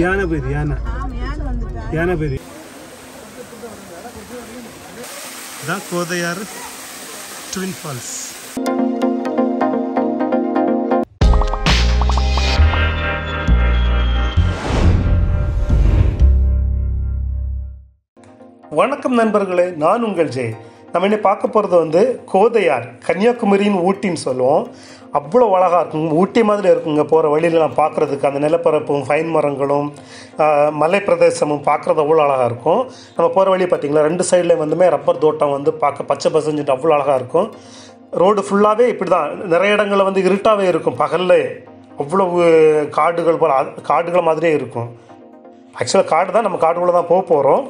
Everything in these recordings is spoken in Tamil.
யானபேரி யானபேரி இதான் கோதையாறு ட்வின் ஃபால்ஸ். வணக்கம் நண்பர்களே, நான் உங்கள் ஜெய். நம்ம இன்னைக்கு பார்க்க போகிறது வந்து கோதையார், கன்னியாகுமரியின் ஊட்டின்னு சொல்லுவோம். அவ்வளோ அழகாக இருக்குங்க, ஊட்டி மாதிரி இருக்குங்க. போகிற வழியிலலாம் பார்க்குறதுக்கு அந்த நிலப்பரப்பும் ஃபைன் மரங்களும் மலை பிரதேசமும் பார்க்குறது அவ்வளோ அழகாக இருக்கும். நம்ம போகிற வழி பார்த்திங்களா, 2 சைட்லேயும் வந்துமே ரப்பர் தோட்டம் வந்து பார்க்க பச்சை பசஞ்சிட்டு அவ்வளோ அழகாக இருக்கும். ரோடு ஃபுல்லாகவே இப்படி தான், நிறைய இடங்களில் வந்து இருட்டாகவே இருக்கும். பகலில் அவ்வளவு காடுகள் மாதிரியே இருக்கும். ஆக்சுவலாக காடு தான், நம்ம காடுக்குள்ளே தான் போகிறோம்.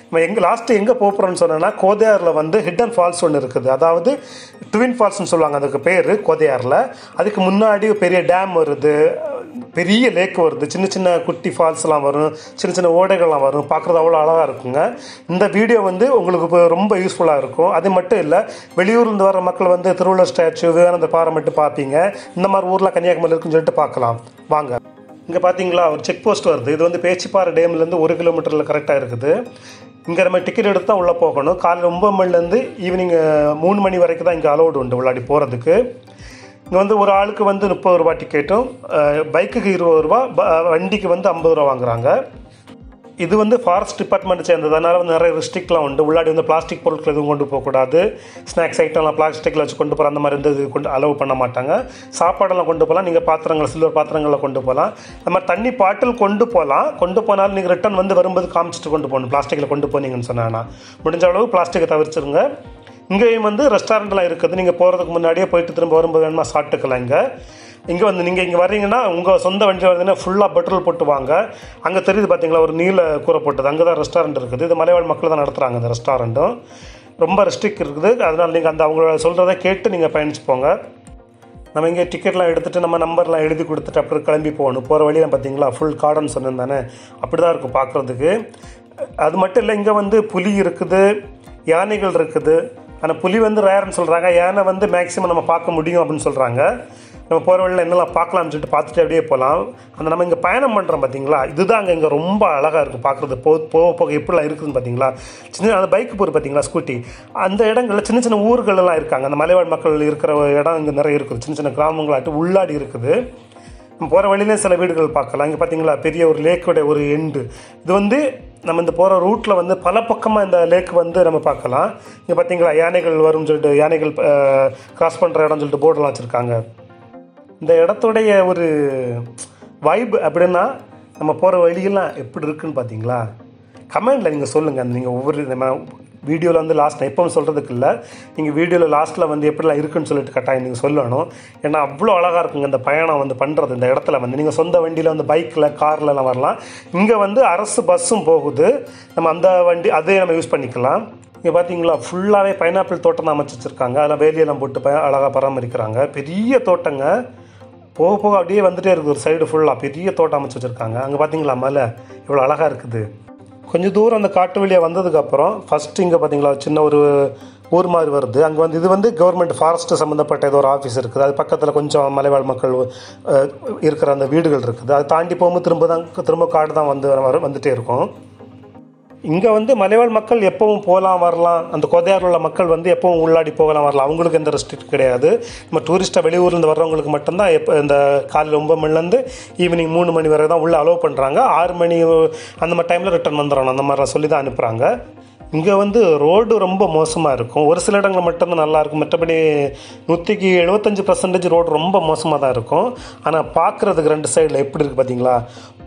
நம்ம லாஸ்ட்டு எங்கே போகிறோம்னு சொன்னோன்னா, கோதையாரில் வந்து ஹிடன் ஃபால்ஸ் ஒன்று இருக்குது. அதாவது ட்வின் ஃபால்ஸ்னு சொல்லுவாங்க அதுக்கு பேர் கோதையாரில். அதுக்கு முன்னாடி பெரிய டேம் வருது, பெரிய லேக் வருது, சின்ன சின்ன குட்டி ஃபால்ஸ்லாம் வரும், சின்ன சின்ன ஓடைகள்லாம் வரும். பார்க்குறது அவ்வளோ அழகாக இருக்குங்க. இந்த வீடியோ வந்து உங்களுக்கு ரொம்ப யூஸ்ஃபுல்லாக இருக்கும். அது மட்டும் இல்லை, வெளியூர்லேருந்து வர மக்கள் வந்து திருவள்ளுவர் ஸ்டாச்சு, விவேகானந்தர் பாறை மட்டும் பார்ப்பீங்க. இந்த மாதிரி ஊரில் கன்னியாகுமரி இருக்குன்னு சொல்லிட்டு பார்க்கலாம் வாங்க. இங்கே பார்த்தீங்களா ஒரு செக் போஸ்ட் வருது. இது வந்து பேச்சிப்பாறை டேம்லேருந்து 1 கிலோமீட்டரில் கரெக்டாக இருக்குது. இங்கே நம்ம டிக்கெட் எடுத்து தான் உள்ளே போகணும். காலையில் 9 மணிலேருந்து ஈவினிங் 3 மணி வரைக்கும் தான் இங்கே அலோடு உண்டு உள்ளாடி போகிறதுக்கு. இங்கே வந்து ஒரு ஆளுக்கு வந்து 30 ரூபா டிக்கெட்டும், பைக்குக்கு 20 ரூபா, வண்டிக்கு வந்து 50 ரூபா வாங்குறாங்க. இது வந்து ஃபாரஸ்ட் டிபார்ட்மெண்ட் சேர்ந்தது, அதனால் வந்து நிறைய ரெஸ்ட்ரிக்ட்லாம் உண்டு. உள்ளாடி வந்து பிளாஸ்டிக் பொருட்கள் எதுவும் கொண்டு போகக்கூடாது. ஸ்நாக்ஸ் ஐட்டம்லாம் பிளாஸ்டிக்கில் வச்சு கொண்டு போகிற அந்த மாதிரி இது கொண்டு அலோவ் பண்ண மாட்டாங்க. சாப்பாடெல்லாம் கொண்டு போகலாம். நீங்கள் பாத்திரங்கள், சில்வர் பாத்திரங்களை கொண்டு போகலாம். அந்த மாதிரி தண்ணி பாட்டில் கொண்டு போகலாம். கொண்டு போனாலும் நீங்கள் ரிட்டன் வந்து வரும்போது காமிச்சிட்டு கொண்டு போகணும். பிளாஸ்டிக்கில் கொண்டு போனீங்கன்னு சொன்னாங்கன்னா முடிஞ்ச அளவு பிளாஸ்டிக்கை தவிர்த்துருங்க. இங்கேயும் வந்து ரெஸ்டாரண்ட்லாம் இருக்குது. நீங்கள் போகிறதுக்கு முன்னாடியே போயிட்டு திரும்ப வரும்போது வேணுமா சாப்பிட்டுக்கலாம். இங்கே வந்து நீங்கள் இங்கே வர்றீங்கன்னா உங்கள் சொந்த வண்டியில் வந்தீங்கன்னா ஃபுல்லாக பெட்ரோல் போட்டு வாங்க. அங்கே தெரியுது பார்த்தீங்களா ஒரு நீல கூரை போட்டது, அங்கே தான் ரெஸ்டாரண்ட் இருக்குது. இது மலைவாழ் மக்கள் தான் நடத்துகிறாங்க இந்த ரெஸ்டாரண்ட்டும். ரொம்ப ரெஸ்ட்ரிக்ட் இருக்குது. அதனால் நீங்கள் அவங்கள சொல்கிறத கேட்டு நீங்கள் பயணிச்சு போங்க. நம்ம இங்கே டிக்கெட்லாம் எடுத்துகிட்டு நம்ம நம்பர்லாம் எழுதி கொடுத்துட்டு அப்புறம் கிளம்பி போகணும். போகிற வழியில் பார்த்தீங்களா ஃபுல் கார்டன் சொன்னேன், அப்படி தான் இருக்கும் பார்க்குறதுக்கு. அது மட்டும் இல்லை, இங்கே வந்து புலி இருக்குது, யானைகள் இருக்குது. ஆனால் புலி வந்து ரேர்னு சொல்கிறாங்க, யானை வந்து மேக்ஸிமம் நம்ம பார்க்க முடியும் அப்படின்னு சொல்கிறாங்க. நம்ம போகிற வழியில் என்னெல்லாம் பார்க்கலாம்னு சொல்லிட்டு பார்த்துட்டு அப்படியே போகலாம். அந்த நம்ம இங்கே பயணம் பண்ணுறோம் பார்த்தீங்களா, இதுதான் இங்கே ரொம்ப அழகாக இருக்கும் பார்க்குறது. போக எப்படிலாம் இருக்குதுன்னு பார்த்தீங்களா. அந்த பைக்கு போகிற பார்த்தீங்களா ஸ்கூட்டி, அந்த இடங்களில் சின்ன சின்ன ஊர்களெல்லாம் இருக்காங்க. அந்த மலைவாழ் மக்கள் இருக்கிற இடம் இங்கே நிறைய இருக்குது. சின்ன சின்ன கிராமங்களாட்டு உள்ளாடி இருக்குது. நம்ம போகிற வழியிலே சில வீடுகள் பார்க்கலாம். இங்கே பார்த்தீங்களா பெரிய ஒரு லேக்கோட ஒரு எண்டு. இது வந்து நம்ம இந்த போகிற ரூட்டில் வந்து பல பக்கமாக இந்த லேக் வந்து நம்ம பார்க்கலாம். இங்கே பார்த்தீங்களா யானைகள் வரும்னு சொல்லிட்டு, யானைகள் கிராஸ் பண்ணுற இடம்னு சொல்லிட்டு போர்டெல்லாம் வச்சுருக்காங்க. இந்த இடத்துடைய ஒரு வைப் அப்படின்னா நம்ம போகிற வழியெல்லாம் எப்படி இருக்குதுன்னு பார்த்தீங்களா, கமெண்டில் நீங்கள் சொல்லுங்கள். நீங்கள் ஒவ்வொரு நம்ம வீடியோவில் வந்து லாஸ்ட் நான் எப்பவும் சொல்கிறதுக்கு இல்லை, நீங்கள் வீடியோவில் லாஸ்ட்டில் வந்து எப்படிலாம் இருக்குன்னு சொல்லிட்டு கட்டாயம் நீங்கள் சொல்லணும். ஏன்னா அவ்வளோ அழகாக இருக்குங்க இந்த பயணம் வந்து பண்ணுறது. இந்த இடத்துல வந்து நீங்கள் சொந்த வண்டியில் வந்து பைக்கில் கார்லலாம் வரலாம். இங்கே வந்து அரசு பஸ்ஸும் போகுது, நம்ம அந்த வண்டி அதே நம்ம யூஸ் பண்ணிக்கலாம். இங்கே பார்த்தீங்களா ஃபுல்லாகவே பைனாப்பிள் தோட்டம் தான் அமைச்சு வச்சுருக்காங்க. அதில் வேலியெல்லாம் போட்டு அழகாக பராமரிக்கிறாங்க. பெரிய தோட்டங்க, போக போக அப்படியே வந்துகிட்டே இருக்குது. ஒரு சைடு ஃபுல்லாக பெரிய தோட்டம் அமைச்சு வச்சுருக்காங்க. அங்கே பார்த்தீங்களா மலை இவ்வளோ அழகாக இருக்குது. கொஞ்சம் தூரம் அந்த காட்டு வழியாக வந்ததுக்கப்புறம் ஃபஸ்ட்டு இங்கே பார்த்தீங்களா சின்ன ஒரு ஊர் மாதிரி வருது. அங்கே வந்து இது வந்து கவர்மெண்ட் ஃபாரஸ்ட்டு சம்மந்தப்பட்ட ஏதோ ஒரு ஆஃபீஸ் இருக்குது. அது பக்கத்தில் கொஞ்சம் மலைவாழ் மக்கள் இருக்கிற அந்த வீடுகள் இருக்குது. அதை தாண்டி போகும்போது திரும்ப காடு தான் வந்துகிட்டே இருக்கும். இங்கே வந்து மலைவாழ் மக்கள் எப்பவும் போகலாம் வரலாம். அந்த கோதையாரில் உள்ள மக்கள் வந்து எப்பவும் உள்ளாடி போகலாம் வரலாம். அவங்களுக்கு எந்த ரெஸ்ட்ரிக்ட் கிடையாது. நம்ம டூரிஸ்ட்டாக வெளியூர்லேருந்து வர்றவங்களுக்கு மட்டும்தான் இந்த காலையில் 9 மணிலேருந்து ஈவினிங் 3 மணி வரை தான் உள்ளே அலோவ் பண்ணுறாங்க. 6 மணி அந்த மாதிரி டைமில் ரிட்டர்ன் வந்துடணும். அந்த மாதிரிலாம் சொல்லி தான் அனுப்புகிறாங்க. இங்கே வந்து ரோடு ரொம்ப மோசமாக இருக்கும். ஒரு சில இடங்கள் மட்டும்தான் நல்லாயிருக்கும். மற்றபடி 175% ரோடு ரொம்ப மோசமாக தான் இருக்கும். ஆனால் பார்க்குறதுக்கு 2 சைடில் எப்படி இருக்குது பார்த்தீங்களா,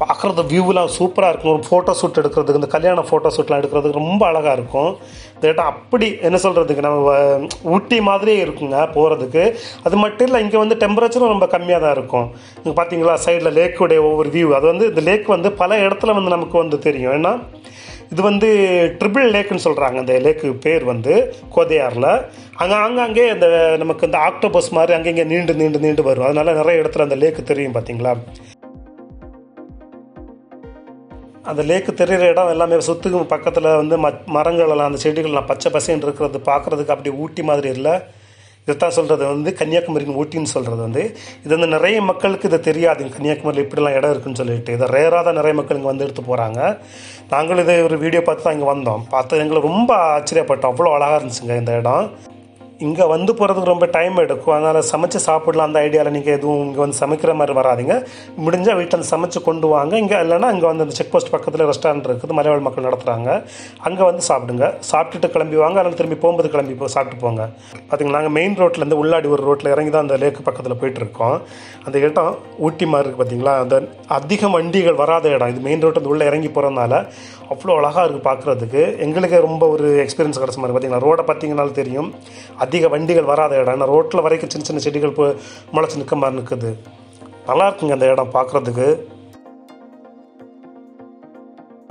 பார்க்குறது வியூலாம் சூப்பராக இருக்கும். ஒரு ஃபோட்டோ ஷூட் எடுக்கிறதுக்கு, இந்த கல்யாண ஃபோட்டோ ஷூட்லாம் எடுக்கிறதுக்கு ரொம்ப அழகாக இருக்கும். இந்த இடம் அப்படி என்ன சொல்கிறதுக்கு, நம்ம ஊட்டி மாதிரியே இருக்குங்க போகிறதுக்கு. அது மட்டும் இல்லை, இங்கே வந்து டெம்பரேச்சரும் ரொம்ப கம்மியாக தான் இருக்கும். இங்கே பார்த்தீங்களா சைடில் லேக்குடைய ஒவ்வொரு வியூ. அது வந்து இந்த லேக் வந்து பல இடத்துல வந்து நமக்கு வந்து தெரியும். ஏன்னா இது வந்து ட்ரிபிள் லேக்குன்னு சொல்கிறாங்க. இந்த லேக்கு பேர் வந்து கோதையாரில். ஆங்காங்கே இந்த நமக்கு இந்த ஆக்டோபஸ் மாதிரி அங்கங்கே நீண்டு வரும். அதனால நிறைய இடத்துல அந்த லேக்கு தெரியும் பார்த்தீங்களா. அந்த லேக்கு தெரிகிற இடம் எல்லாமே சுற்றுக்கும் பக்கத்தில் வந்து மரங்களெல்லாம், அந்த செடிகள்லாம் பச்சை பசேன்னு இருக்கிறது பார்க்குறதுக்கு அப்படி ஊட்டி மாதிரி இல்லை. இதைத்தான் சொல்கிறது வந்து கன்னியாகுமரியின் ஊட்டின்னு சொல்கிறது வந்து இது வந்து நிறைய மக்களுக்கு இது தெரியாது. கன்னியாகுமரியில் இப்படிலாம் இடம் இருக்குன்னு சொல்லிட்டு இதை ரேராக தான் நிறைய மக்கள் இங்கே வந்து எடுத்து போகிறாங்க. நாங்களும் இதை ஒரு வீடியோ பார்த்து தான் இங்கே வந்தோம். பார்த்து எங்களுக்கு ரொம்ப ஆச்சரியப்பட்டோம். அவ்வளோ அழகாக இருந்துச்சுங்க இந்த இடம். இங்கே வந்து போகிறதுக்கு ரொம்ப டைம் எடுக்கும். அதனால் சமைச்சு சாப்பிடலாம் அந்த ஐடியாவில் நீங்கள் எதுவும் இங்கே வந்து சமைக்கிற மாதிரி வராதிங்க. முடிஞ்சால் வீட்டில் வந்து சமைச்சு கொண்டு வாங்க. இங்கே இல்லைன்னா இங்கே வந்து அந்த செக் போஸ்ட் பக்கத்தில் ரெஸ்டாரண்ட் இருக்குது, மலையாள மக்கள் நடத்துகிறாங்க. அங்கே வந்து சாப்பிடுங்க. சாப்பிட்டுட்டு கிளம்பி வாங்க, அதனால் திரும்பி போகும்போது கிளம்பி சாப்பிட்டு போங்க. பார்த்திங்கன்னா நாங்கள் மெயின் ரோட்லேருந்து உள்ளாடி ஒரு ரோட்டில் இறங்கி தான் அந்த லேக்கு பக்கத்தில் போயிட்டுருக்கோம். அந்த இடம் ஊட்டி மாதிரி இருக்குது பார்த்திங்களா. அந்த அதிக வண்டிகள் வராத இடம். இது மெயின் ரோட்டில் உள்ளே இறங்கி போகிறதுனால அவ்வளோ அழகாக இருக்குது பார்க்குறதுக்கு. எங்களுக்கே ரொம்ப ஒரு எக்ஸ்பீரியன்ஸ் கிடச்ச மாதிரி. பார்த்திங்கன்னா ரோடை பார்த்திங்கனாலும் தெரியும், அதிக வண்டிகள் வராத இடம். ஆனால் ரோட்டில் வரைக்கும் சின்ன சின்ன செடிகள் முளைச்சி நிற்க மாதிரி நிற்குது. நல்லா இருக்குங்க அந்த இடம் பார்க்குறதுக்கு.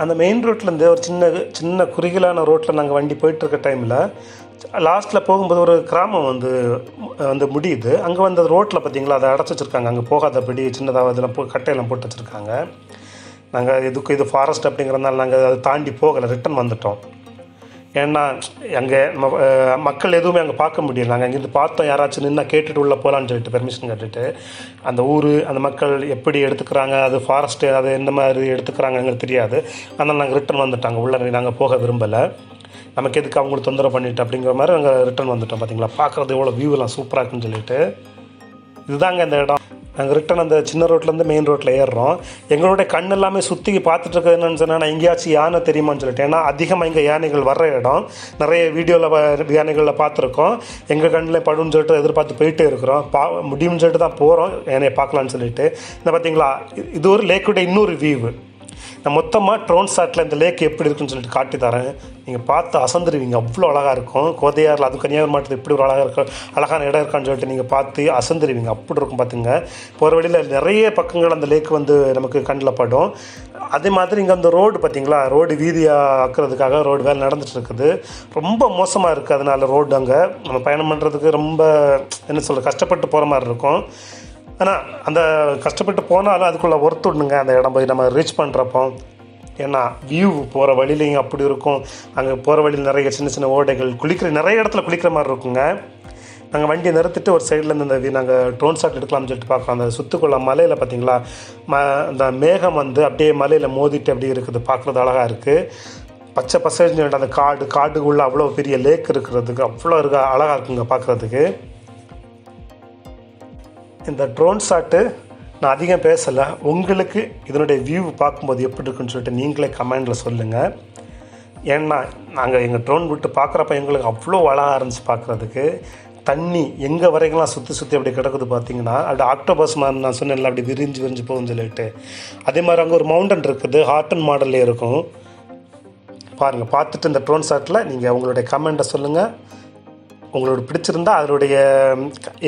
அந்த மெயின் ரோட்லேருந்து ஒரு சின்ன சின்ன குறுகலான ரோட்டில் நாங்கள் வண்டி போயிட்டுருக்க டைமில் லாஸ்ட்டில் போகும்போது ஒரு கிராமம் வந்து முடியுது. அங்கே வந்து ரோட்டில் பார்த்திங்களா அதை அடைச்சி வச்சுருக்காங்க. அங்கே போகாதபடி சின்னதாக இதெல்லாம் கட்டையெல்லாம் போட்டு வச்சுருக்காங்க. நாங்கள் இது ஃபாரஸ்ட் அப்படிங்கிறதுனால நாங்கள் அதை தாண்டி போகலை, ரிட்டன் வந்துட்டோம். ஏன்னா அங்கே மக்கள் எதுவுமே அங்கே பார்க்க முடியல. நாங்கள் அங்கேருந்து பார்த்தோம், யாராச்சும் நின்று கேட்டுட்டு உள்ளே போகலான்னு சொல்லிட்டு பெர்மிஷன் கேட்டுட்டு அந்த ஊர் அந்த மக்கள் எப்படி எடுத்துக்கிறாங்க, அது ஃபாரஸ்ட்டு அது எந்த மாதிரி எடுத்துக்கிறாங்க எங்களுக்கு தெரியாது. அதனால் நாங்கள் ரிட்டன் வந்துட்டாங்க. உள்ளே நாங்கள் போக விரும்பலை, நமக்கு எதுக்கு அவங்களுக்கு தொந்தரவு பண்ணிட்டு அப்படிங்கிற மாதிரி நாங்கள் ரிட்டன் வந்துட்டோம். பார்த்தீங்களா பார்க்குறது எவ்வளோ வியூவெல்லாம் சூப்பராக இருக்குன்னு சொல்லிட்டு. இதுதாங்க இந்த இடம். நாங்கள் ரிட்டன் அந்த சின்ன ரோட்லேருந்து மெயின் ரோட்டில் ஏறுறோம். எங்களுடைய கண் எல்லாமே சுற்றி பார்த்துட்டு இருக்கிறது என்னன்னு சொன்னால் எங்கேயாச்சும் யானை தெரியுமான்னு சொல்லிட்டு. ஏன்னா அதிகமாக இங்கே யானைகள் வர்ற இடம். நிறைய வீடியோவில் யானைகளில் பார்த்துருக்கோம். எங்கள் கண்ணில் படுன்னு சொல்லிட்டு எதிர்பார்த்து போயிட்டே இருக்கிறோம். முடியும்னு சொல்லிட்டு தான் போகிறோம் யானையை பார்க்கலான்னு சொல்லிட்டு. இந்த பார்த்தீங்களா இது ஒரு லேக்குடைய இன்னொரு வியூவு. நான் மொத்தமாக ட்ரோன் ஷாட்டில் இந்த லேக் எப்படி இருக்குன்னு சொல்லிட்டு காட்டி தரேன். நீங்கள் பார்த்து அசந்துருவீங்க. அவ்வளோ அழகாக இருக்கும். கோதையாரில் அதுவும் கன்னியாகுமரி மாவட்டத்தில் இப்படி ஒரு அழகான இடம் இருக்கான்னு சொல்லிட்டு நீங்கள் பார்த்து அசந்துருவீங்க. அப்படி இருக்கும் பார்த்துங்க. போகிற வழியில் நிறைய பக்கங்கள் அந்த லேக் வந்து நமக்கு கண்ணில் படும். அதே மாதிரி இங்கே அந்த ரோடு பார்த்திங்களா, ரோடு வீதியாக ஆக்கிறதுக்காக ரோடு வேலை நடந்துகிட்டு இருக்குது. ரொம்ப மோசமாக இருக்குது. அதனால் ரோடு அங்கே நம்ம பயணம் பண்ணுறதுக்கு ரொம்ப என்ன சொல்கிறது கஷ்டப்பட்டு போகிற மாதிரி இருக்கும். ஆனால் அந்த கஷ்டப்பட்டு போனாலும் அதுக்குள்ளே ஒருத்துடணுங்க அந்த இடம் போய் நம்ம ரீச் பண்ணுறப்போ. ஏன்னா வியூ போகிற வழியிலையும் அப்படி இருக்கும். அங்கே போகிற வழியில் நிறைய சின்ன சின்ன ஓடைகள், நிறைய இடத்துல குளிக்கிற மாதிரி இருக்குங்க. நாங்கள் வண்டியை நிறுத்திட்டு ஒரு சைட்லேருந்து இந்த நாங்கள் ட்ரோன் ஷாட் எடுக்கலாம்னு சொல்லிட்டு பார்க்குறோம். அந்த சுற்றுக்குள்ள மலையில் பார்த்திங்களா அந்த மேகம் வந்து அப்படியே மலையில் மோதிட்டு அப்படியே இருக்குது. பார்க்குறது அழகாக இருக்குது. பச்சை பசேன்னு அந்த காடுக்குள்ளே அவ்வளோ பெரிய லேக் இருக்கிறதுக்கு அவ்வளோ அழகாக இருக்குங்க பார்க்குறதுக்கு. இந்த ட்ரோன் ஷாட்டு நான் அதிகம் பேசலை. உங்களுக்கு இதனுடைய வியூ பார்க்கும்போது எப்படி இருக்குன்னு சொல்லிட்டு நீங்களே கமெண்டில் சொல்லுங்கள். ஏன்னா நாங்கள் எங்கள் ட்ரோன் விட்டு பார்க்குறப்ப எங்களுக்கு அவ்வளோ அழகாக இருந்துச்சு பார்க்குறதுக்கு. தண்ணி எங்கே வரைக்கும்லாம் சுற்றி அப்படி கிடக்குது பார்த்தீங்கன்னா அப்படி ஆக்டோபஸ் மாதிரி நான் சொன்னேன்ல அப்படி விரிஞ்சு போகும்னு சொல்லிட்டு. அதே மாதிரி அங்கே ஒரு மவுண்டன் இருக்குது, ஹார்டன் மாடல்லே இருக்கும். பாருங்கள், பார்த்துட்டு இந்த ட்ரோன் ஷாட்டில் நீங்கள் உங்களுடைய கமெண்ட்டை சொல்லுங்கள். உங்களுக்கு பிடிச்சிருந்தா அதனுடைய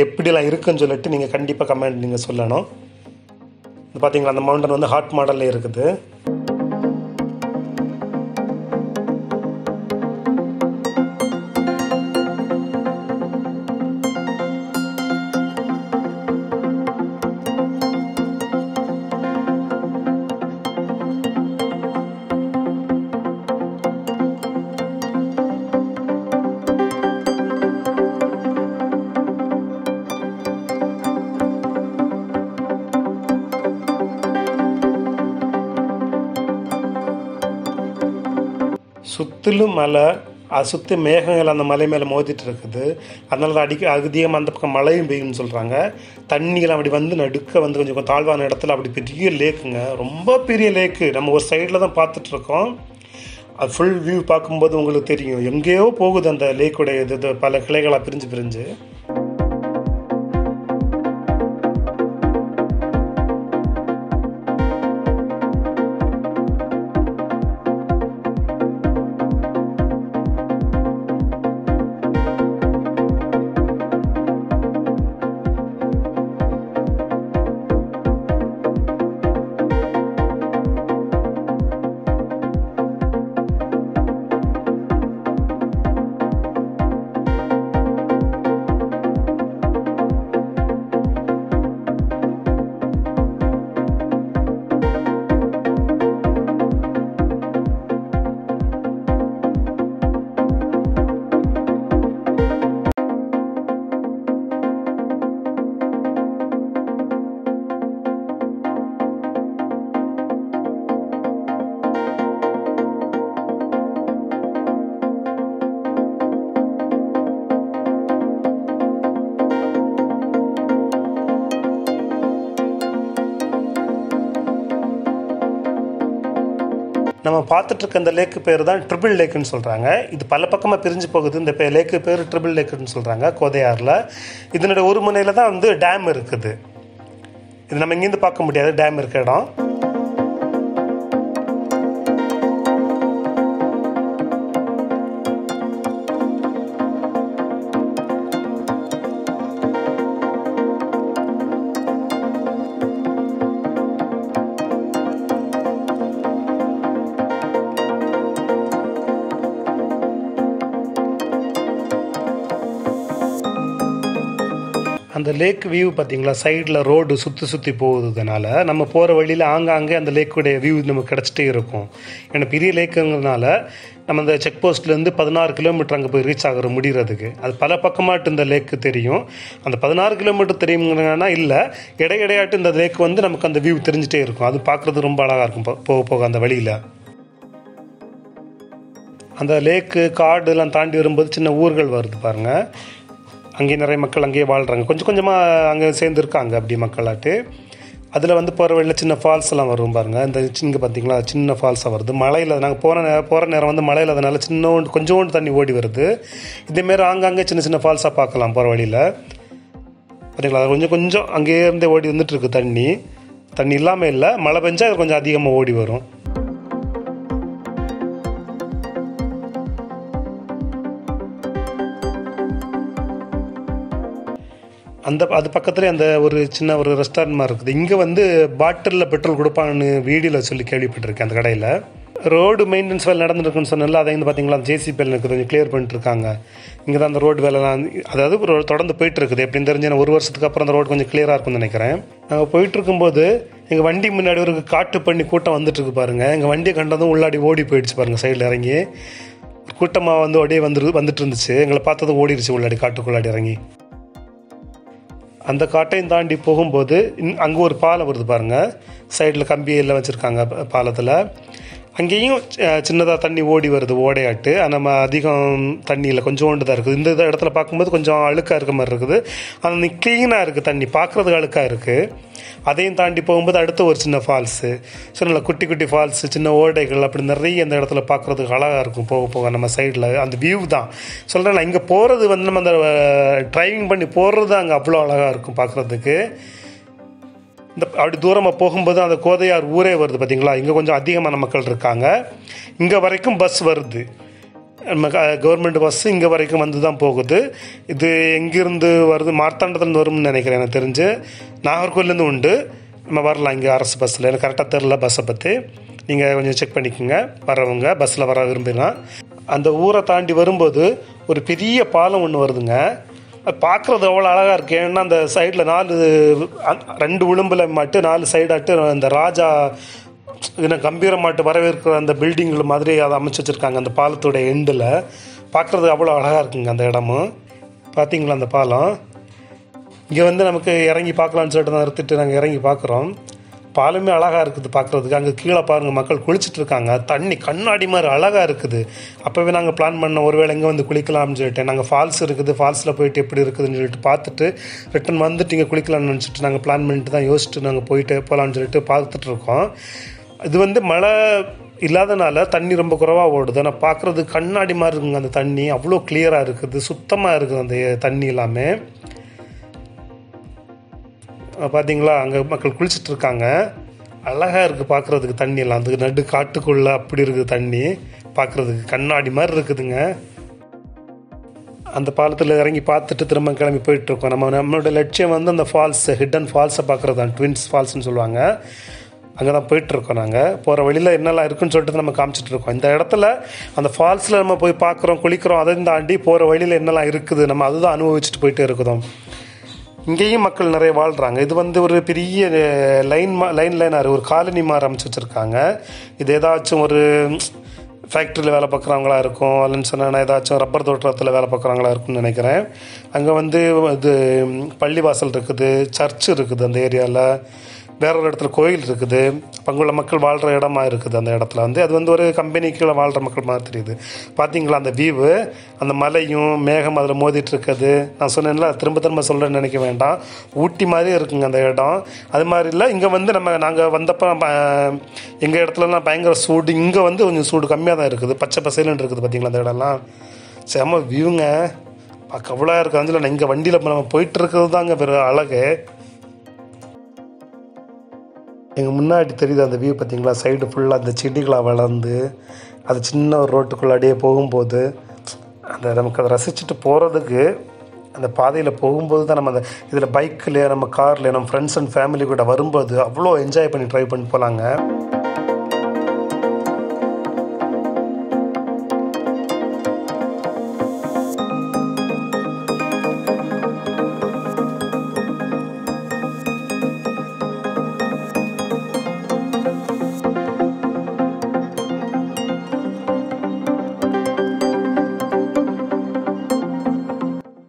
எப்படிலாம் இருக்குன்னு சொல்லிட்டு நீங்கள் கண்டிப்பாக கமெண்ட் நீங்கள் சொல்லணும். பார்த்தீங்களா அந்த மவுண்டன் வந்து ஹார்ட் மாடல்லே இருக்குது. சுற்றிலும் மலை, அது சுற்றி மேகங்கள் அந்த மலை மேலே மோதிட்டு இருக்குது. அதனால தான் அதிகமாக அந்த பக்கம் மழையும் பெய்யும்னு சொல்கிறாங்க. தண்ணியெல்லாம் அப்படி வந்து நடுக்க வந்து கொஞ்சம் தாழ்வான இடத்துல அப்படி பெரிய லேக்குங்க, ரொம்ப பெரிய லேக்கு. நம்ம ஒரு சைடில் தான் பார்த்துட்ருக்கோம். அது ஃபுல் வியூ பார்க்கும்போது உங்களுக்கு தெரியும் எங்கேயோ போகுது அந்த லேக்குடைய இது பல கிளைகளாக பிரிஞ்சு. நம்ம பார்த்துட்ருக்க இந்த லேக்கு பேர் தான் ட்ரிபிள் லேக்குன்னு சொல்கிறாங்க. இது பல பக்கமாக பிரிஞ்சு போகுது. இந்த லேக்கு பேர் ட்ரிபிள் லேக்குன்னு சொல்கிறாங்க கோதையாறில். இதனுடைய ஒரு முனையில் தான் வந்து டேம் இருக்குது. இது நம்ம இங்கேருந்து பார்க்க முடியாது, டேம் இருக்க இடம். அந்த லேக் வியூ பார்த்தீங்களா, சைடில் ரோடு சுற்றி போகுதுனால நம்ம போகிற வழியில் ஆங்காங்கே அந்த லேக்குடைய வியூ நமக்கு கிடச்சிட்டே இருக்கும். ஏன்னா பெரிய லேக்குங்கிறதுனால நம்ம அந்த செக் போஸ்ட்லேருந்து 16 கிலோமீட்டர் அங்கே போய் ரீச் ஆகிற முடிகிறதுக்கு அது பல பக்கமாட்டு இந்த லேக்கு தெரியும். அந்த 16 கிலோமீட்டர் தெரியுங்கன்னா இல்லை, இடையாட்டு இந்த லேக் வந்து நமக்கு அந்த வியூ தெரிஞ்சிட்டே இருக்கும். அது பார்க்குறது ரொம்ப அழகாக இருக்கும் போக போக அந்த வழியில். அந்த லேக்கு காடுலாம் தாண்டி வரும்போது சின்ன ஊர்கள் வருது பாருங்கள். அங்கேயே நிறைய மக்கள் அங்கேயே வாழ்கிறாங்க. கொஞ்சம் கொஞ்சமாக அங்கே சேர்ந்துருக்காங்க அப்படி மக்களாட்டு. அதில் வந்து போகிற வழியில் சின்ன ஃபால்ஸ் எல்லாம் வரும் பாருங்கள். இந்த இங்கே பார்த்தீங்களா சின்ன ஃபால்ஸாக வருது. மழையில் நாங்கள் போகிற நேரம் வந்து மழையில் அதனால கொஞ்சோண்டு தண்ணி ஓடி வருது. இதேமாரி ஆங்காங்கே சின்ன சின்ன ஃபால்ஸாக பார்க்கலாம் போகிற வழியில். பார்த்தீங்களா கொஞ்சம் கொஞ்சம் அங்கேயே இருந்தே ஓடி வந்துட்டுருக்கு தண்ணி இல்லாமல் இல்லை, மழை பெஞ்சா கொஞ்சம் அதிகமாக ஓடி வரும். அது பக்கத்துலேயே அந்த சின்ன ஒரு ரெஸ்டாரண்ட் மாதிரி இருக்குது. இங்கே வந்து பாட்டிலில் பெட்ரோல் கொடுப்பான்னு வீடியோவில் சொல்லி கேள்விப்பட்டிருக்கேன். அந்த கடையில் ரோடு மெயின்டெனன்ஸ் வேலை நடந்துருக்குன்னு சொன்னால அதை வந்து பார்த்தீங்களா ஜேசிபி இருக்குது, கொஞ்சம் கிளியர் பண்ணிட்டுருக்காங்க. இங்கே தான் அந்த ரோடு வேலைலாம் அதாவது தொடர்ந்து போயிட்டுருக்குது. எப்படின்னு தெரிஞ்சு நான் 1 வருஷத்துக்கு அப்புறம் அந்த ரோடு கொஞ்சம் கிளியராக இருக்கும்னு நினைக்கிறேன். நாங்கள் போயிட்டுருக்கும்போது எங்கள் வண்டி முன்னாடி ஒரு காட்டு பண்ணி கூட்டம் வந்துட்டுருக்கு பாருங்கள். எங்கள் வண்டியை கண்டதும் உள்ளாடி ஓடி போயிடுச்சு பாருங்கள். சைடில் இறங்கி கூட்டமாக வந்து அப்படியே வந்துட்டு இருந்துச்சு. எங்களை பார்த்ததும் ஓடிடுச்சு உள்ளாடி காட்டுக்குள்ளாடி இறங்கி. அந்த காட்டையும் தாண்டி போகும்போது அங்கே ஒரு பாலம் வருது பாருங்கள். சைடில் கம்பி எல்லாம் வச்சுருக்காங்க பாலத்தில். அங்கேயும் சின்னதாக தண்ணி ஓடி வருது ஓடையாட்டு. நம்ம அதிகம் தண்ணியில் கொஞ்சோண்டு தான் இருக்குது. இந்த இடத்துல பார்க்கும்போது கொஞ்சம் அழுக்காக இருக்க மாதிரி இருக்குது. அந்த க்ளீனாக இருக்குது தண்ணி, பார்க்குறதுக்கு அழுக்காக இருக்குது. அதையும் தாண்டி போகும்போது அடுத்த ஒரு சின்ன ஃபால்ஸு, சின்ன குட்டி குட்டி ஃபால்ஸு, சின்ன ஓடைகள், அப்படி நிறைய அந்த இடத்துல பார்க்குறதுக்கு அழகாக இருக்கும். போக போக நம்ம சைடில் அந்த வியூ தான் சொல்கிறேன். இங்கே போகிறது வந்து நம்ம அந்த ட்ரைவிங் பண்ணி போகிறது அங்கே அவ்வளோ அழகாக இருக்கும் பார்க்குறதுக்கு. அப்படி தூரமாக போகும்போது அந்த கோதையார் ஊரே வருது பார்த்தீங்களா. இங்கே கொஞ்சம் அதிகமான மக்கள் இருக்காங்க. இங்கே வரைக்கும் பஸ் வருது, நம்ம கவர்மெண்ட் பஸ்ஸு இங்கே வரைக்கும் வந்து தான் போகுது. இது எங்கேருந்து வருது, மார்த்தாண்டத்துலேருந்து வரும்னு நினைக்கிறேன் எனக்கு தெரிஞ்சு. நாகர்கோவிலேருந்து உண்டு, நம்ம வரலாம் இங்கே அரசு பஸ்ஸில். எனக்கு கரெக்டாக தெரில பஸ்ஸை பற்றி, நீங்கள் கொஞ்சம் செக் பண்ணிக்கோங்க வரவங்க பஸ்ஸில் வர விரும்பினா. அந்த ஊரை தாண்டி வரும்போது ஒரு பெரிய பாலம் ஒன்று வருதுங்க. பார்க்குறது அவ்வளோ அழகாக இருக்குது. ஏன்னா அந்த சைடில் 2 விளிம்பில் மாட்டு 4 சைடாட்டு அந்த ராஜா கம்பீரமாட்டு வரவேற்கிற அந்த பில்டிங்கில் மாதிரி அதை அமைச்சு வச்சுருக்காங்க அந்த பாலத்தோடைய எண்டில். பார்க்குறது அவ்வளோ அழகாக இருக்குங்க அந்த இடமும். பார்த்தீங்களா அந்த பாலம். இங்கே வந்து நமக்கு இறங்கி பார்க்கலான்னு சொல்லிட்டு தான் நிறுத்திட்டு நாங்கள் இறங்கி பார்க்குறோம். பாலமே அழகாக இருக்குது பார்க்குறதுக்கு. அங்கே கீழே பாருங்கள் மக்கள் குளிச்சுட்டு இருக்காங்க. தண்ணி கண்ணாடி மாதிரி அழகாக இருக்குது. அப்போவே நாங்கள் பிளான் பண்ணோம் ஒருவேளை இங்கே வந்து குளிக்கலாம்னு சொல்லிட்டு. நாங்கள் ஃபால்ஸ் இருக்குது, ஃபால்ஸில் போயிட்டு எப்படி இருக்குதுன்னு சொல்லிட்டு பார்த்துட்டு ரிட்டன் வந்துட்டு இங்கே குளிக்கலாம்னு நினச்சிட்டு நாங்கள் பிளான் பண்ணிட்டு தான் யோசிச்சுட்டு நாங்கள் போயிட்டு போகலான்னு சொல்லிட்டு பார்த்துட்ருக்கோம். இது வந்து மழை இல்லாதனால தண்ணி ரொம்ப குறைவாக ஓடுது. ஆனால் பார்க்குறது கண்ணாடி மாதிரி இருக்குங்க அந்த தண்ணி. அவ்வளோ கிளியராக இருக்குது, சுத்தமாக இருக்குது அந்த தண்ணி எல்லாமே. பார்த்தீங்களா அங்கே மக்கள் குளிச்சுட்டு இருக்காங்க. அழகாக இருக்குது பார்க்குறதுக்கு தண்ணியெல்லாம். அது நடு காட்டுக்குள்ளே அப்படி இருக்குது தண்ணி, பார்க்குறதுக்கு கண்ணாடி மாதிரி இருக்குதுங்க. அந்த பாலத்தில் இறங்கி பார்த்துட்டு திரும்ப கிளம்பி போயிட்டுருக்கோம். நம்மளோட லட்சியம் வந்து அந்த ஃபால்ஸ், ஹிடன் ஃபால்ஸை பார்க்குறது தான், ட்வின்ஸ் ஃபால்ஸ்னு சொல்லுவாங்க. அங்கே தான் போயிட்டுருக்கோம். நாங்கள் போகிற வழியில் என்னெல்லாம் இருக்குன்னு சொல்லிட்டு நம்ம காமிச்சிட்ருக்கோம். இந்த இடத்துல அந்த ஃபால்ஸில் நம்ம போய் பார்க்குறோம், குளிக்கிறோம். அதையும் தாண்டி போகிற வழியில் என்னெல்லாம் இருக்குது நம்ம அதுதான் அனுபவிச்சுட்டு போயிட்டு இருக்கிறோம். இங்கேயும் மக்கள் நிறைய வாழ்கிறாங்க. இது வந்து ஒரு பெரிய லைனாக ஒரு காலனி மாதிரி அமைச்சு வச்சுருக்காங்க. இது ஏதாச்சும் ஒரு ஃபேக்ட்ரியில் வேலை பார்க்குறவங்களா இருக்கும், இல்லைன்னு சொன்னால் ஏதாச்சும் ரப்பர் தோட்டத்தில் வேலை பார்க்குறவங்களா இருக்கும்னு நினைக்கிறேன். அங்கே வந்து இது பள்ளிவாசல் இருக்குது, சர்ச் இருக்குது அந்த ஏரியாவில். வேற ஒரு இடத்துல கோயில் இருக்குது. அங்குள்ள மக்கள் வாழ்கிற இடமா இருக்குது. அந்த இடத்துல வந்து அது வந்து ஒரு கம்பெனிக்குள்ள வாழ்கிற மக்கள் மாதிரி தெரியுது. பார்த்தீங்களா அந்த வியூவு, அந்த மலையும் மேகம் அதில் மோதிட்டு இருக்குது. நான் சொன்னேன்ல, திரும்ப திரும்ப சொல்கிறேன்னு நினைக்க வேண்டாம், ஊட்டி மாதிரி இருக்குங்க அந்த இடம். அது மாதிரி இல்லை, இங்கே வந்து நாங்கள் வந்தப்போ எங்கள் இடத்துலலாம் பயங்கர சூடு. இங்கே வந்து கொஞ்சம் சூடு கம்மியாக தான் இருக்குது. பச்சை பசையிலன்னு இருக்குது. பார்த்தீங்களா அந்த இடம்லாம் செம வியூங்க, பார்க்க அவ்வளோ இருக்குது. அதில் நான் இங்கே வண்டியில் நம்ம போயிட்டு இருக்கிறது தாங்க பெரிய அழகு. எங்கள் முன்னாடி தெரியுது அந்த வியூ பார்த்தீங்களா, சைடு ஃபுல்லாக அந்த செடிகளாக வளர்ந்து அது சின்ன ஒரு ரோட்டுக்குள்ளாடியே போகும்போது அந்த நமக்கு அதை ரசிச்சுட்டு போகிறதுக்கு அந்த பாதையில் போகும்போது தான் நம்ம அந்த இதில் பைக்கில் நம்ம காரில் நம்ம ஃப்ரெண்ட்ஸ் அண்ட் ஃபேமிலி கூட வரும்போது அவ்வளோ என்ஜாய் பண்ணி ட்ரைவ் பண்ணி போகலாங்க.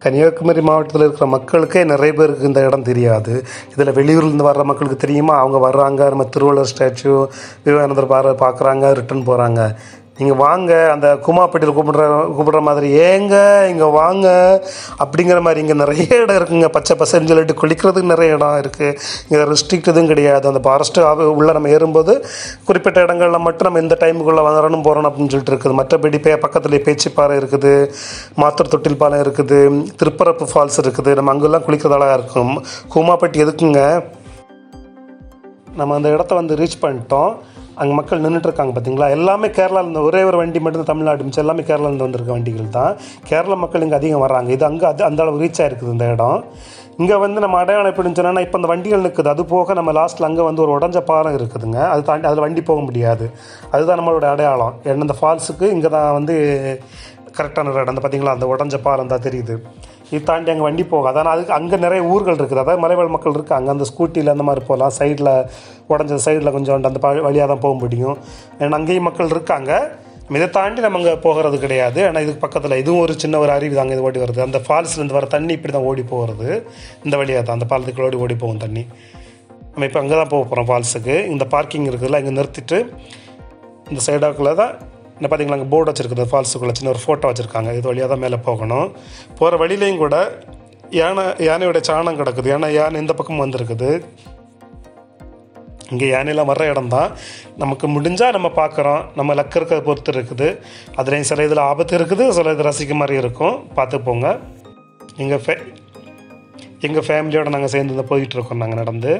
கன்னியாகுமரி மாவட்டத்தில் இருக்கிற மக்களுக்கே நிறைய பேருக்கு இந்த இடம் தெரியாது. இதில் வெளியூர்லேருந்து வர்ற மக்களுக்கு தெரியுமா, அவங்க வர்றாங்க, நம்ம திருவள்ளுவர் ஸ்டாச்சு, விவேகானந்தர் பார்க்குறாங்க, ரிட்டன் போகிறாங்க. நீங்கள் வாங்க, அந்த குமாப்பட்டியில் கூப்பிடுற மாதிரி ஏங்க இங்கே வாங்க அப்படிங்கிற மாதிரி இங்கே நிறைய இடம் இருக்குங்க. பச்சை பசைன்னு சொல்லிட்டு குளிக்கிறதுக்கு நிறைய இடம் இருக்குது. இங்கே ரெஸ்ட்ரிக்ட் எதுவும் கிடையாது. அந்த ஃபாரஸ்ட்டு உள்ளே நம்ம ஏறும்போது குறிப்பிட்ட இடங்களில் மட்டும் நம்ம இந்த டைமுக்குள்ளே வரணும் போகிறோம் அப்படின்னு சொல்லிட்டு இருக்குது. மற்றபடி பக்கத்துலேயே பேச்சிப்பாறை இருக்குது, மாத்தூர் தொட்டில் பாலம் இருக்குது, திருப்பரப்பு ஃபால்ஸ் இருக்குது. நம்ம அங்கெல்லாம் குளிக்கிறது அழகாக இருக்கும். குமாப்பட்டி எதுக்குங்க, நம்ம அந்த இடத்த வந்து ரீச் பண்ணிட்டோம். அங்கே மக்கள் நின்றுட்டுருக்காங்க பார்த்தீங்களா, எல்லாமே கேரளாவிலேருந்து. ஒரே ஒரு வண்டி மட்டும் தமிழ்நாடு மிச்சம் எல்லாமே கேரளாவிலேருந்து வந்திருக்க வண்டிகள் தான். கேரளா மக்கள் இங்கே அதிகம் வர்றாங்க. இது அங்கே அந்த அளவு ரீச் ஆகிருக்குது இந்த இடம். இங்கே வந்து நம்ம அடையாளம் எப்படின்னு சொன்னால், இப்போ அந்த வண்டிகள் நிற்குது. அது போக நம்ம லாஸ்ட்டில் அங்கே வந்து ஒரு உடஞ்ச பாலம் இருக்குதுங்க. அது தாண்டி அதில் வண்டி போக முடியாது. அதுதான் நம்மளோட அடையாளம். ஏன்னா இந்த ஃபால்ஸுக்கு இங்கே தான் வந்து கரெக்டான இடம். அந்த பார்த்தீங்களா அந்த உடஞ்ச பாலம் தான் தெரியுது. இது தாண்டி அங்கே வண்டி போகும். அதனால் அதுக்கு அங்கே நிறைய ஊர்கள் இருக்குது. அதாவது மலைவாழ் மக்கள் இருக்குது. அங்கே அந்த ஸ்கூட்டியில் அந்த மாதிரி போகலாம். சைடில் உடஞ்ச சைடில் கொஞ்சம் அந்த வழியாக தான் போக முடியும். ஏன்னா அங்கேயும் மக்கள் இருக்காங்க. இதை தாண்டி நம்ம அங்கே போகிறது கிடையாது. ஆனால் இதுக்கு பக்கத்தில் இதுவும் ஒரு சின்ன ஒரு அருவி தாங்க இது ஓடி வருது. அந்த ஃபால்ஸ்லேருந்து வர தண்ணி இப்படி தான் ஓடி போகிறது. இந்த வழியாக தான் அந்த பாலத்துக்கு ஓடி போகும் தண்ணி. நம்ம இப்போ அங்கே தான் போக போகிறோம் ஃபால்ஸுக்கு. இந்த பார்க்கிங் இருக்குதுல்ல, இங்கே நிறுத்திட்டு இந்த சைடாக்குள்ளே தான் என்ன பார்த்தீங்களா அங்கே போர்டு வச்சுருக்குது. ஃபால்ஸுக்குள்ளே சின்ன ஒரு ஃபோட்டோ வச்சுருக்காங்க. இது வழியாக தான் மேலே போகணும். போகிற வழியிலையும் கூட யானையோட சாணம் கிடக்குது. ஏன்னா யானை இந்த பக்கம் வந்திருக்குது. இங்கே யானையெல்லாம் வர்ற இடம் தான். நமக்கு முடிஞ்சால் நம்ம பார்க்குறோம். நம்ம லக்கு இருக்கிறத பொறுத்து இருக்குது. அதுலேயும் சில இதில் ஆபத்து இருக்குது, சில இது ரசிக்க மாதிரி இருக்கும். பார்த்து போங்க. எங்கள் ஃபேமிலியோடு நாங்கள் சேர்ந்து போயிட்டுருக்கோம் நாங்கள் நடந்து.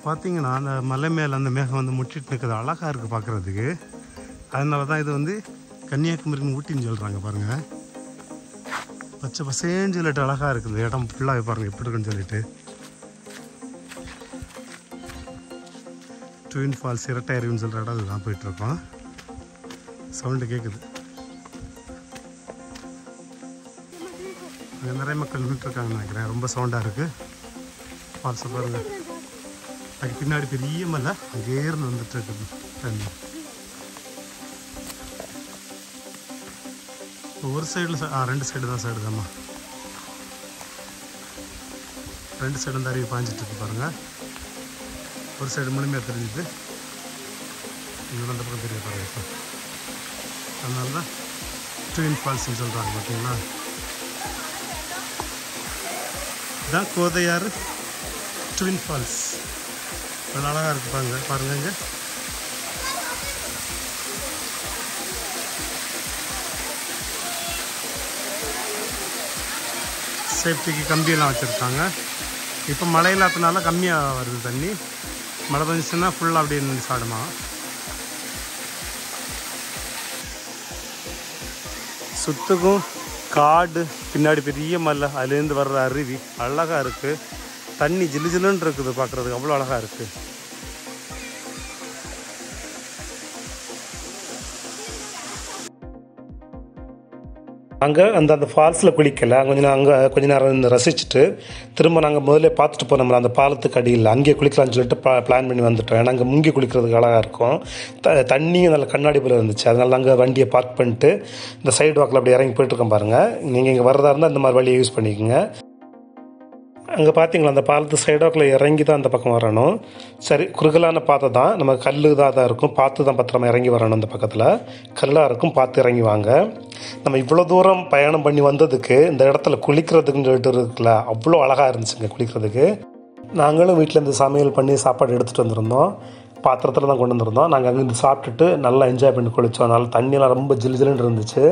பார்த்தீங்கன்னா அந்த மலை மேலே அந்த மேகம் வந்து முட்டிட்டு நிற்கிறது அழகாக இருக்குது பார்க்குறதுக்கு. அதனால தான் இது வந்து கன்னியாகுமரின்னு ஊட்டின்னு சொல்கிறாங்க. பாருங்கள், பச்சை பசேன்னு சொல்லிட்டு அழகாக இருக்குது இடம் ஃபுல்லாக. பாருங்கள் எப்படி இருக்குன்னு சொல்லிட்டு. ட்வின் ஃபால்ஸ் இரட்டை அருவின்னு சொல்கிற இடம் இதுதான் போயிட்டுருக்கோம். சவுண்டு கேட்குது. அங்கே நிறைய மக்கள் நின்றுட்டுருக்காங்கன்னு நினைக்கிறேன். ரொம்ப சவுண்டாக இருக்குது. ஃபால்ஸை பாருங்கள். அதுக்கு பின்னாடி பெரிய மலை அங்கேருந்து வந்துட்டு இருக்குது தண்ணி. ஒரு சைடில் ரெண்டு சைடு தான் தாம்மா. ரெண்டு சைடு வந்து அருவி பாஞ்சிட்டு இருக்கு பாருங்கள். ஒரு சைடு முழுமையாக தெரிஞ்சுது, இன்னொரு அந்த பக்கம் தெரிய பாருங்க. அதனால தான் ட்வின் ஃபால்ஸ்ன்னு சொல்கிறாங்க. பார்த்தீங்களா, இதுதான் கோதையாறு ட்வின் ஃபால்ஸ். அழகாக இருக்குது பாருங்க. இங்கே சேஃப்டிக்கு கம்பியெல்லாம் வச்சுருக்காங்க. இப்போ மழை இல்லாதனால கம்மியாக வருது தண்ணி. மழை பெஞ்சிச்சுன்னா ஃபுல்லாக அப்படியே நின்று சாடுமா. சுத்துக்கும் காடு, பின்னாடி பெரிய மலை, அதுலேருந்து வர்ற அருவி அழகாக இருக்குது. தண்ணி ஜில்லு ஜில்லுன்னு இருக்குது பார்க்குறதுக்கு, அவ்வளோ அழகாக இருக்குது. அங்கே அந்த ஃபால்ஸில் குளிக்கலை. கொஞ்ச நேரம் ரசிச்சுட்டு திரும்ப நாங்கள் முதல்ல பார்த்துட்டு போனோம்ல அந்த பாலத்துக்கு அடியில், அங்கேயே குளிக்கலாம்னு சொல்லிட்டு பிளான் பண்ணி வந்துட்டோம். ஏன்னா அங்கே முங்கி குளிக்கிறதுக்கு அழகாக இருக்கும். தண்ணியும் நல்ல கண்ணாடி போல் இருந்துச்சு. அதனால அங்கே வண்டியை பார்க் பண்ணிட்டு இந்த சைடு வாக்கில் அப்படி இறங்கி போயிட்டுருக்கோம் பாருங்கள். நீங்கள் இங்கே வர்றதா இருந்தால் இந்த மாதிரி வழியை யூஸ் பண்ணிக்கோங்க. அங்கே பார்த்தீங்களா அந்த பாலத்து சைடாக்குள்ளே இறங்கி தான் அந்த பக்கம் வரணும். சரி, குறுகலான பாதை தான், நம்ம கல் தான் இருக்கும், பார்த்து தான் பத்திரமா இறங்கி வரணும். அந்த பக்கத்தில் கல்லாக இருக்கும், பார்த்து இறங்கி வாங்க. நம்ம இவ்வளோ தூரம் பயணம் பண்ணி வந்ததுக்கு இந்த இடத்துல குளிக்கிறதுக்குன்னு சொல்லிட்டு இருக்குல்ல, அவ்வளோ அழகாக இருந்துச்சுங்க குளிக்கிறதுக்கு. நாங்களும் வீட்டில் இருந்து சமையல் பண்ணி சாப்பாடு எடுத்துகிட்டு வந்திருந்தோம், பாத்திரத்தில் தான் கொண்டு வந்திருந்தோம். நாங்கள் அங்கேருந்து சாப்பிட்டுட்டு நல்லா என்ஜாய் பண்ணி குளித்தோம். நல்லா தண்ணியெல்லாம் ரொம்ப ஜில்லுன்னு இருந்துச்சு.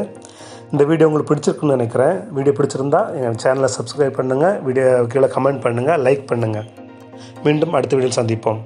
இந்த வீடியோ உங்களுக்கு பிடிச்சிருக்குன்னு நினைக்கிறேன். வீடியோ பிடிச்சிருந்தா எங்கள் சேனலை சப்ஸ்கிரைப் பண்ணுங்கள், வீடியோ கீழே கமெண்ட் பண்ணுங்கள், லைக் பண்ணுங்கள். மீண்டும் அடுத்த வீடியோவில் சந்திப்போம்.